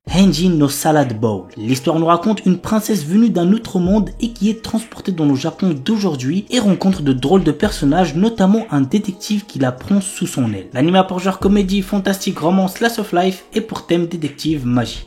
Henji no Salad Bowl. L'histoire nous raconte une princesse venue d'un autre monde et qui est transportée dans le Japon d'aujourd'hui et rencontre de drôles de personnages, notamment un détective qui la prend sous son aile. L'anime a pour genre comédie, fantastique, romance, slice of life et pour thème détective, magie.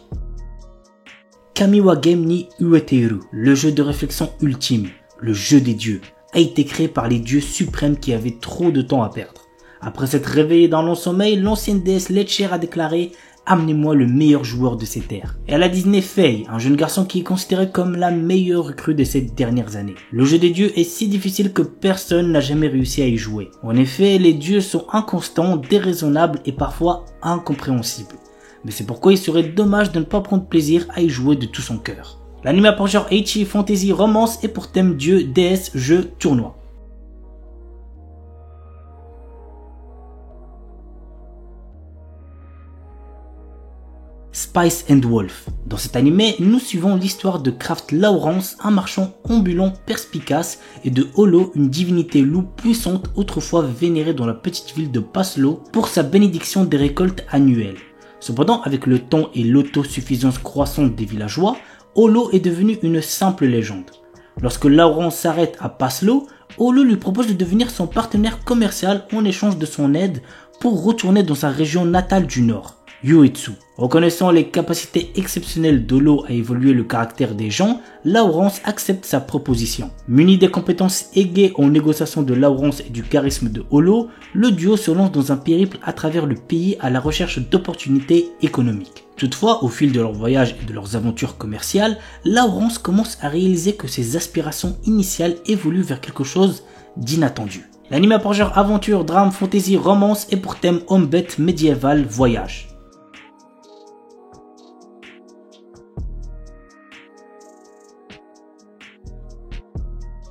Kamiwa Game ni Ueteru, le jeu de réflexion ultime, le jeu des dieux, a été créé par les dieux suprêmes qui avaient trop de temps à perdre. Après s'être réveillé dans long sommeil, l'ancienne déesse Letcher a déclaré « Amenez-moi le meilleur joueur de ces terres ». Et elle a désigné Faye, un jeune garçon qui est considéré comme la meilleure recrue de ces dernières années. Le jeu des dieux est si difficile que personne n'a jamais réussi à y jouer. En effet, les dieux sont inconstants, déraisonnables et parfois incompréhensibles. Mais c'est pourquoi il serait dommage de ne pas prendre plaisir à y jouer de tout son cœur. L'anime a pour genre ecchi, fantasy, romance et pour thème dieu, déesse, jeu, tournoi. Spice and Wolf. Dans cet animé, nous suivons l'histoire de Kraft Lawrence, un marchand ambulant perspicace, et de Holo, une divinité loup puissante autrefois vénérée dans la petite ville de Paslo pour sa bénédiction des récoltes annuelles. Cependant, avec le temps et l'autosuffisance croissante des villageois, Holo est devenu une simple légende. Lorsque Lawrence s'arrête à Paslo, Holo lui propose de devenir son partenaire commercial en échange de son aide pour retourner dans sa région natale du nord, Uetsu. Reconnaissant les capacités exceptionnelles d'Holo à évoluer le caractère des gens, Lawrence accepte sa proposition. Muni des compétences aiguës en négociation de Lawrence et du charisme de Holo, le duo se lance dans un périple à travers le pays à la recherche d'opportunités économiques. Toutefois, au fil de leur voyage et de leurs aventures commerciales, Lawrence commence à réaliser que ses aspirations initiales évoluent vers quelque chose d'inattendu. L'anime a pour genre aventure, drame, fantasy, romance et pour thème homme-bête, médiéval, voyage.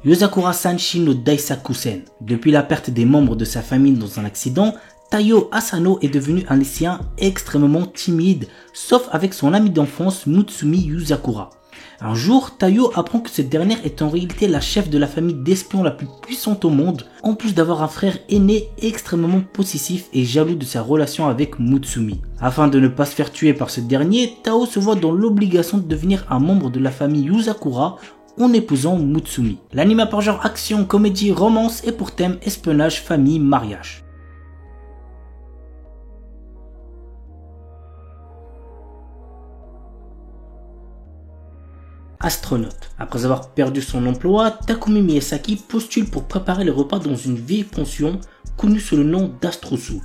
Yozakura Sanshi no Daisakusen. Depuis la perte des membres de sa famille dans un accident, Taiyo Asano est devenu un lycéen extrêmement timide, sauf avec son ami d'enfance Mutsumi Yuzakura. Un jour, Taiyo apprend que cette dernière est en réalité la chef de la famille d'espions la plus puissante au monde, en plus d'avoir un frère aîné extrêmement possessif et jaloux de sa relation avec Mutsumi. Afin de ne pas se faire tuer par ce dernier, Tao se voit dans l'obligation de devenir un membre de la famille Yuzakura en épousant Mutsumi. L'anime a pour genre action, comédie, romance et pour thème espionnage, famille, mariage. Astronaute. Après avoir perdu son emploi, Takumi Miyazaki postule pour préparer les repas dans une vieille pension connue sous le nom d'Astrosu.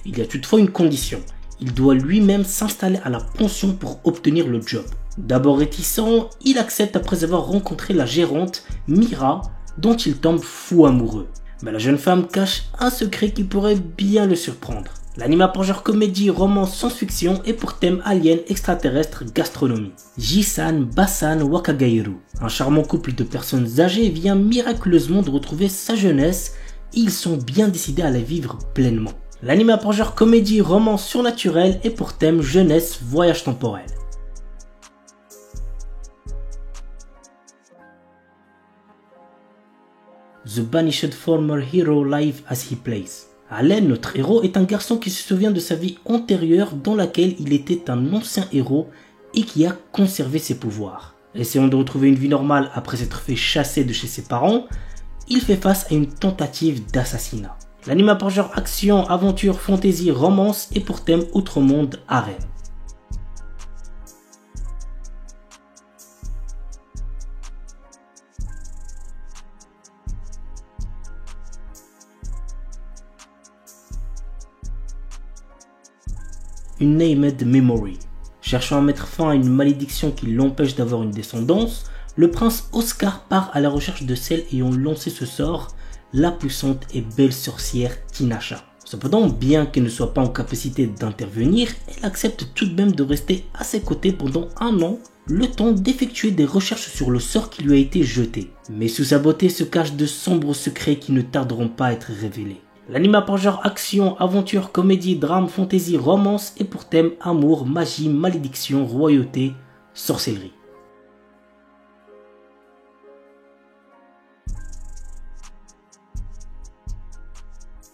Il y a toutefois une condition. Il doit lui-même s'installer à la pension pour obtenir le job. D'abord réticent, il accepte après avoir rencontré la gérante, Mira, dont il tombe fou amoureux. Mais la jeune femme cache un secret qui pourrait bien le surprendre. L'anime a pour genre comédie, romance, science-fiction et pour thème alien, extraterrestre, gastronomie. Jisan, Basan, Wakagairu. Un charmant couple de personnes âgées vient miraculeusement de retrouver sa jeunesse et ils sont bien décidés à la vivre pleinement. L'anime a pour genre comédie, romance surnaturelle et pour thème jeunesse, voyage temporel. The Banished Former Hero Live as He Plays. Allen, notre héros, est un garçon qui se souvient de sa vie antérieure dans laquelle il était un ancien héros et qui a conservé ses pouvoirs. Essayant de retrouver une vie normale après s'être fait chasser de chez ses parents, il fait face à une tentative d'assassinat. L'anime a pour genre action, aventure, fantasy, romance et pour thème outre monde, harem. Une Named Memory. Cherchant à mettre fin à une malédiction qui l'empêche d'avoir une descendance, le prince Oscar part à la recherche de celle ayant lancé ce sort, la puissante et belle sorcière Tinasha. Cependant, bien qu'elle ne soit pas en capacité d'intervenir, elle accepte tout de même de rester à ses côtés pendant un an, le temps d'effectuer des recherches sur le sort qui lui a été jeté. Mais sous sa beauté se cachent de sombres secrets qui ne tarderont pas à être révélés. L'anime a pour genre action, aventure, comédie, drame, fantasy, romance et pour thème amour, magie, malédiction, royauté, sorcellerie.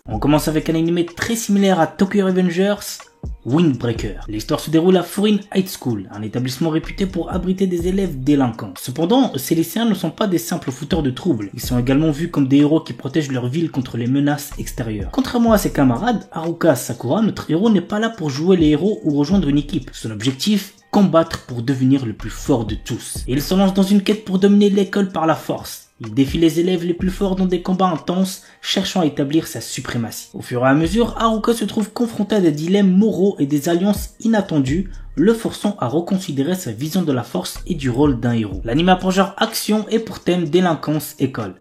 On commence avec un anime très similaire à Tokyo Revengers, Windbreaker. L'histoire se déroule à Furin High School, un établissement réputé pour abriter des élèves délinquants. Cependant, ces lycéens ne sont pas des simples fouteurs de troubles, ils sont également vus comme des héros qui protègent leur ville contre les menaces extérieures. Contrairement à ses camarades, Haruka Sakura, notre héros n'est pas là pour jouer les héros ou rejoindre une équipe. Son objectif, combattre pour devenir le plus fort de tous. Et il se lance dans une quête pour dominer l'école par la force. Il défie les élèves les plus forts dans des combats intenses, cherchant à établir sa suprématie. Au fur et à mesure, Haruka se trouve confronté à des dilemmes moraux et des alliances inattendues, le forçant à reconsidérer sa vision de la force et du rôle d'un héros. L'anime a pour genre action et pour thème délinquance école.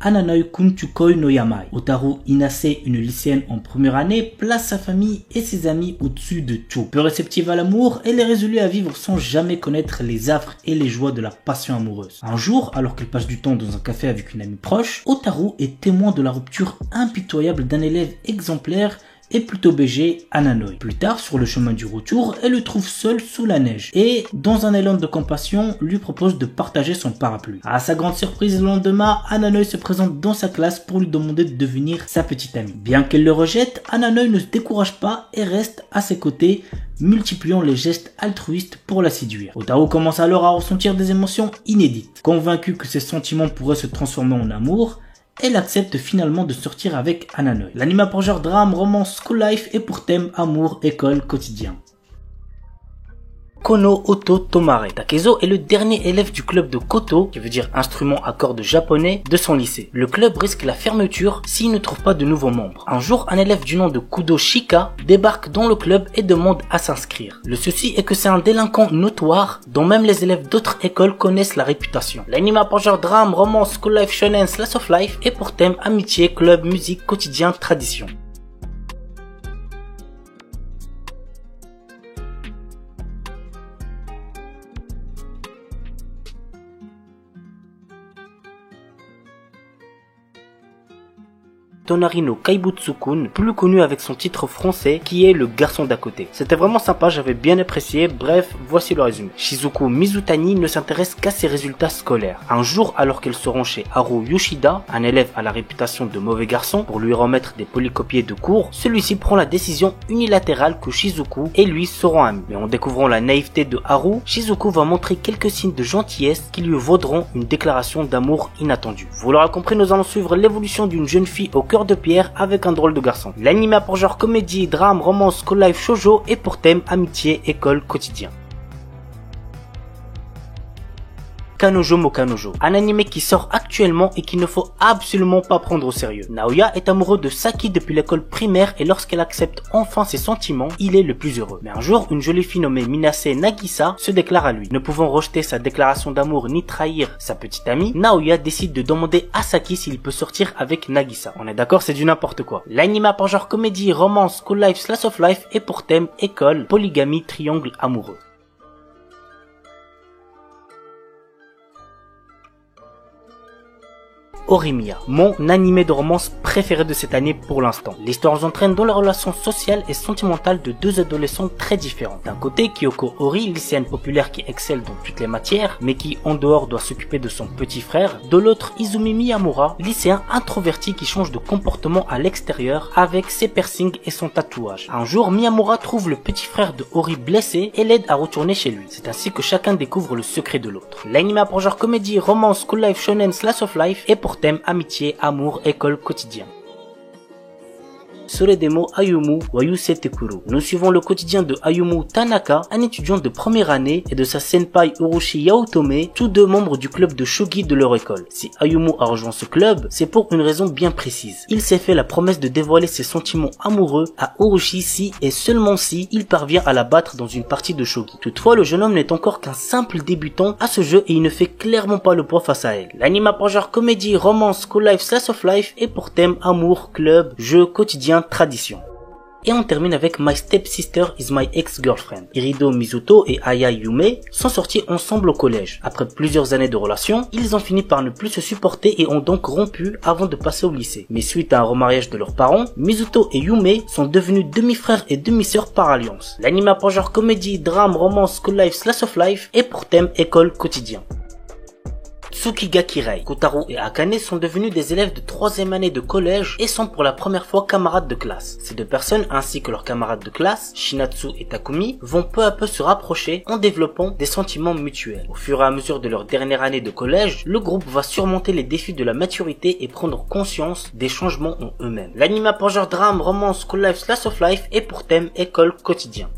Ananoi Kunchukoi no Yamai. Otaru Inase, une lycéenne en première année, place sa famille et ses amis au-dessus de tout. Peu réceptive à l'amour, elle est résolue à vivre sans jamais connaître les affres et les joies de la passion amoureuse. Un jour, alors qu'elle passe du temps dans un café avec une amie proche, Otaru est témoin de la rupture impitoyable d'un élève exemplaire et plutôt BG, Ananoi. Plus tard, sur le chemin du retour, elle le trouve seul sous la neige et, dans un élan de compassion, lui propose de partager son parapluie. À sa grande surprise, le lendemain, Ananoi se présente dans sa classe pour lui demander de devenir sa petite amie. Bien qu'elle le rejette, Ananoi ne se décourage pas et reste à ses côtés, multipliant les gestes altruistes pour la séduire. Otaru commence alors à ressentir des émotions inédites. Convaincue que ses sentiments pourraient se transformer en amour, elle accepte finalement de sortir avec Ananoi. L'anime a pour genre drame, romance, school life et pour thème amour, école, quotidien. Kono Oto Tomare. Takezo est le dernier élève du club de koto, qui veut dire instrument à cordes japonais, de son lycée. Le club risque la fermeture s'il ne trouve pas de nouveaux membres. Un jour, un élève du nom de Kudo Shika débarque dans le club et demande à s'inscrire. Le souci est que c'est un délinquant notoire dont même les élèves d'autres écoles connaissent la réputation. L'anime a pour genre drame, romance, school life, shonen, slice of life et pour thème amitié, club, musique, quotidien, tradition. Tonari no Kaibutsu-kun, plus connu avec son titre français qui est Le garçon d'à côté. C'était vraiment sympa, j'avais bien apprécié, bref, voici le résumé. Shizuko Mizutani ne s'intéresse qu'à ses résultats scolaires. Un jour, alors qu'elle se rend chez Haru Yoshida, un élève à la réputation de mauvais garçon, pour lui remettre des polycopiés de cours, celui-ci prend la décision unilatérale que Shizuko et lui seront amis. Mais en découvrant la naïveté de Haru, Shizuko va montrer quelques signes de gentillesse qui lui vaudront une déclaration d'amour inattendue. Vous l'aurez compris, nous allons suivre l'évolution d'une jeune fille au cœur de pierre avec un drôle de garçon. L'anime a pour genre comédie, drame, romance, school life, shoujo et pour thème amitié, école, quotidien. Kanojo mo Kanojo, un anime qui sort actuellement et qu'il ne faut absolument pas prendre au sérieux. Naoya est amoureux de Saki depuis l'école primaire et lorsqu'elle accepte enfin ses sentiments, il est le plus heureux. Mais un jour, une jolie fille nommée Minase Nagisa se déclare à lui. Ne pouvant rejeter sa déclaration d'amour ni trahir sa petite amie, Naoya décide de demander à Saki s'il peut sortir avec Nagisa. On est d'accord, c'est du n'importe quoi. L'anime a pour genre comédie, romance, school life, slice of life et pour thème école, polygamie, triangle amoureux. Horimiya, mon animé de romance préféré de cette année pour l'instant. L'histoire nous entraîne dans la relation sociale et sentimentale de deux adolescents très différents. D'un côté, Kyoko Ori, lycéenne populaire qui excelle dans toutes les matières, mais qui en dehors doit s'occuper de son petit frère. De l'autre, Izumi Miyamura, lycéen introverti qui change de comportement à l'extérieur avec ses piercings et son tatouage. Un jour, Miyamura trouve le petit frère de Ori blessé et l'aide à retourner chez lui. C'est ainsi que chacun découvre le secret de l'autre. L'anime a pour genre comédie, romance, school life, shonen, slice of life et pour thème amitié, amour, école, quotidien. Soredemo Ayumu wa Yusetekuru. Nous suivons le quotidien de Ayumu Tanaka, un étudiant de première année, et de sa senpai Urushi Yaotome, tous deux membres du club de shogi de leur école. Si Ayumu a rejoint ce club, c'est pour une raison bien précise. Il s'est fait la promesse de dévoiler ses sentiments amoureux à Urushi si et seulement si il parvient à la battre dans une partie de shogi. Toutefois, le jeune homme n'est encore qu'un simple débutant à ce jeu et il ne fait clairement pas le poids face à elle. L'anime a pour genre comédie, romance, school life, slice of life et pour thème amour, club, jeu, quotidien, tradition. Et on termine avec My Stepsister is My Ex-Girlfriend. Hirido Mizuto et Aya Yume sont sortis ensemble au collège. Après plusieurs années de relation, ils ont fini par ne plus se supporter et ont donc rompu avant de passer au lycée. Mais suite à un remariage de leurs parents, Mizuto et Yume sont devenus demi-frères et demi-sœurs par alliance. L'anime a pour genre comédie, drame, romance, school life, slash of life et pour thème école quotidien. Tsukigaki Rei, Kotaro et Akane sont devenus des élèves de 3e année de collège et sont pour la première fois camarades de classe. Ces deux personnes ainsi que leurs camarades de classe, Shinatsu et Takumi, vont peu à peu se rapprocher en développant des sentiments mutuels. Au fur et à mesure de leur dernière année de collège, le groupe va surmonter les défis de la maturité et prendre conscience des changements en eux-mêmes. L'anime a pour genre drame, romance, school life, slash of life et pour thème école quotidien.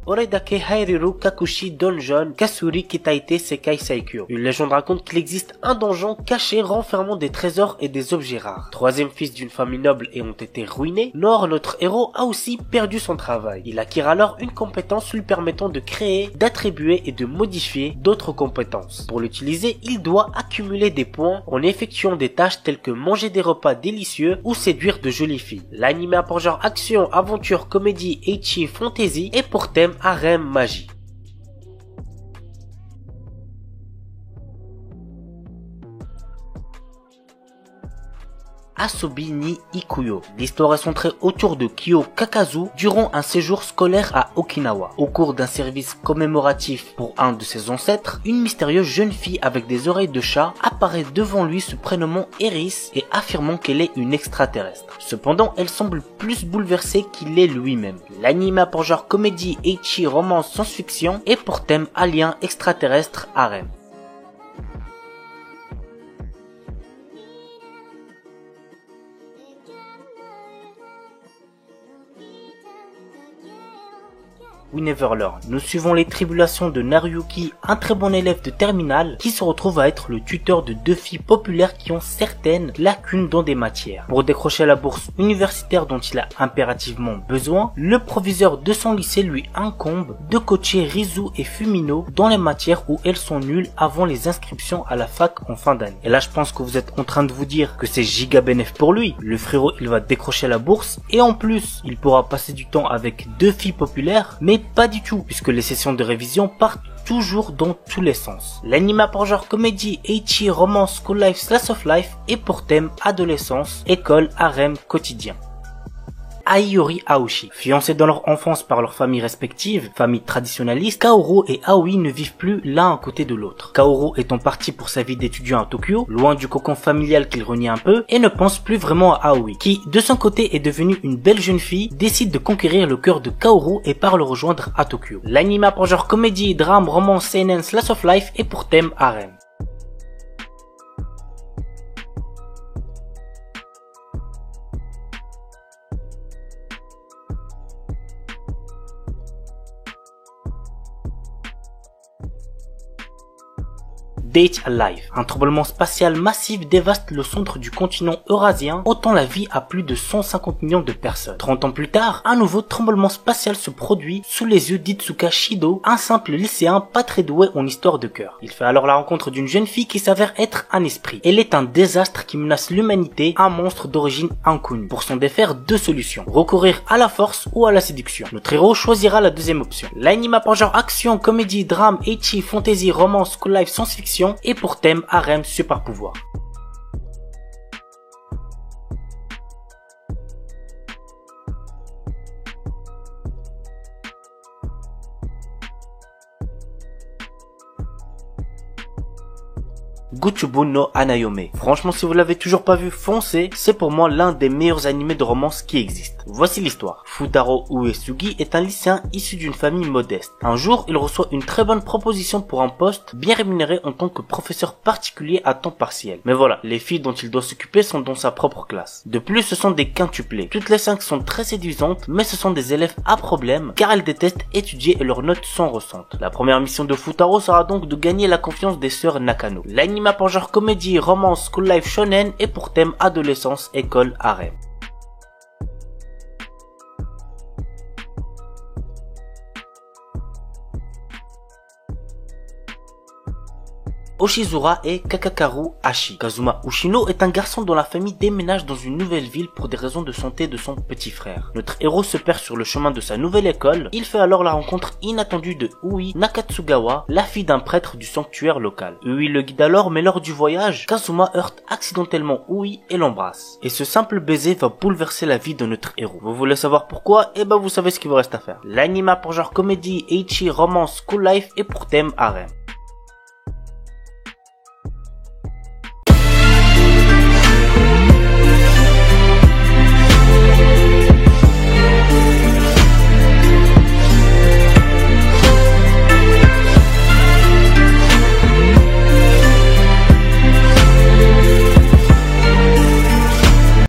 Oredake Hairiru Kakushi Donjon Kasuri Kitaite Sekai Saikyo. Une légende raconte qu'il existe un donjon caché renfermant des trésors et des objets rares. Troisième fils d'une famille noble ayant été ruiné, Nor, notre héros, a aussi perdu son travail. Il acquiert alors une compétence lui permettant de créer, d'attribuer et de modifier d'autres compétences. Pour l'utiliser, il doit accumuler des points en effectuant des tâches telles que manger des repas délicieux ou séduire de jolies filles. L'anime a pour genre action, aventure, comédie, ecchi, fantasy et pour thème harem magie. Asobi ni Ikuyo. L'histoire est centrée autour de Kyo Kakazu durant un séjour scolaire à Okinawa. Au cours d'un service commémoratif pour un de ses ancêtres, une mystérieuse jeune fille avec des oreilles de chat apparaît devant lui se prénommant Eris et affirmant qu'elle est une extraterrestre. Cependant, elle semble plus bouleversée qu'il est lui-même. L'anime a pour genre comédie, ecchi, romance, science-fiction et pour thème alien extraterrestre harem. We Never Learn. Nous suivons les tribulations de Naruyuki, un très bon élève de terminale, qui se retrouve à être le tuteur de deux filles populaires qui ont certaines lacunes dans des matières. Pour décrocher la bourse universitaire dont il a impérativement besoin, le proviseur de son lycée lui incombe de coacher Rizu et Fumino dans les matières où elles sont nulles avant les inscriptions à la fac en fin d'année. Et là, je pense que vous êtes en train de vous dire que c'est giga bénéf pour lui. Le frérot, il va décrocher la bourse et en plus, il pourra passer du temps avec deux filles populaires, mais pas du tout, puisque les sessions de révision partent toujours dans tous les sens. L'anime a pour genre comédie, ecchi, romance, school life, slash of life et pour thème adolescence, école, harem, quotidien. Aiyori Aoshi. Fiancés dans leur enfance par leurs familles respectives, famille traditionnaliste, Kaoru et Aoi ne vivent plus l'un à côté de l'autre. Kaoru étant parti pour sa vie d'étudiant à Tokyo, loin du cocon familial qu'il renie un peu, et ne pense plus vraiment à Aoi, qui, de son côté, est devenue une belle jeune fille, décide de conquérir le cœur de Kaoru et part le rejoindre à Tokyo. L'anime a pour genre comédie, drame, romance, seinen, slash of life et pour thème harem. Date Alive. Un tremblement spatial massif dévaste le centre du continent eurasien, ôtant la vie à plus de 150 millions de personnes. 30 ans plus tard, un nouveau tremblement spatial se produit sous les yeux d'Itsuka Shido, un simple lycéen pas très doué en histoire de cœur. Il fait alors la rencontre d'une jeune fille qui s'avère être un esprit. Elle est un désastre qui menace l'humanité, un monstre d'origine inconnue. Pour s'en défaire, deux solutions. Recourir à la force ou à la séduction. Notre héros choisira la deuxième option. L'anime a pour genre action, comédie, drame, ecchi, fantasy, romance, school life, science-fiction et pour thème harem super pouvoir. Gochubu no Anayome. Franchement, si vous l'avez toujours pas vu, foncez, c'est pour moi l'un des meilleurs animés de romance qui existent. Voici l'histoire. Futaro Uesugi est un lycéen issu d'une famille modeste. Un jour, il reçoit une très bonne proposition pour un poste bien rémunéré en tant que professeur particulier à temps partiel. Mais voilà, les filles dont il doit s'occuper sont dans sa propre classe. De plus, ce sont des quintuplés. Toutes les 5 sont très séduisantes, mais ce sont des élèves à problème, car elles détestent étudier et leurs notes sont ressentent. La première mission de Futaro sera donc de gagner la confiance des sœurs Nakano. L'anime pour genre comédie, romance, school life, shonen et pour thème adolescence, école, harem. Oshizura et Kakakaru Hashi. Kazuma Ushino est un garçon dont la famille déménage dans une nouvelle ville pour des raisons de santé de son petit frère. Notre héros se perd sur le chemin de sa nouvelle école. Il fait alors la rencontre inattendue de Ui Nakatsugawa, la fille d'un prêtre du sanctuaire local. Ui le guide alors, mais lors du voyage, Kazuma heurte accidentellement Ui et l'embrasse. Et ce simple baiser va bouleverser la vie de notre héros. Vous voulez savoir pourquoi? Eh ben vous savez ce qu'il vous reste à faire. L'anima pour genre comédie, ecchi, romance, school life et pour thème harem.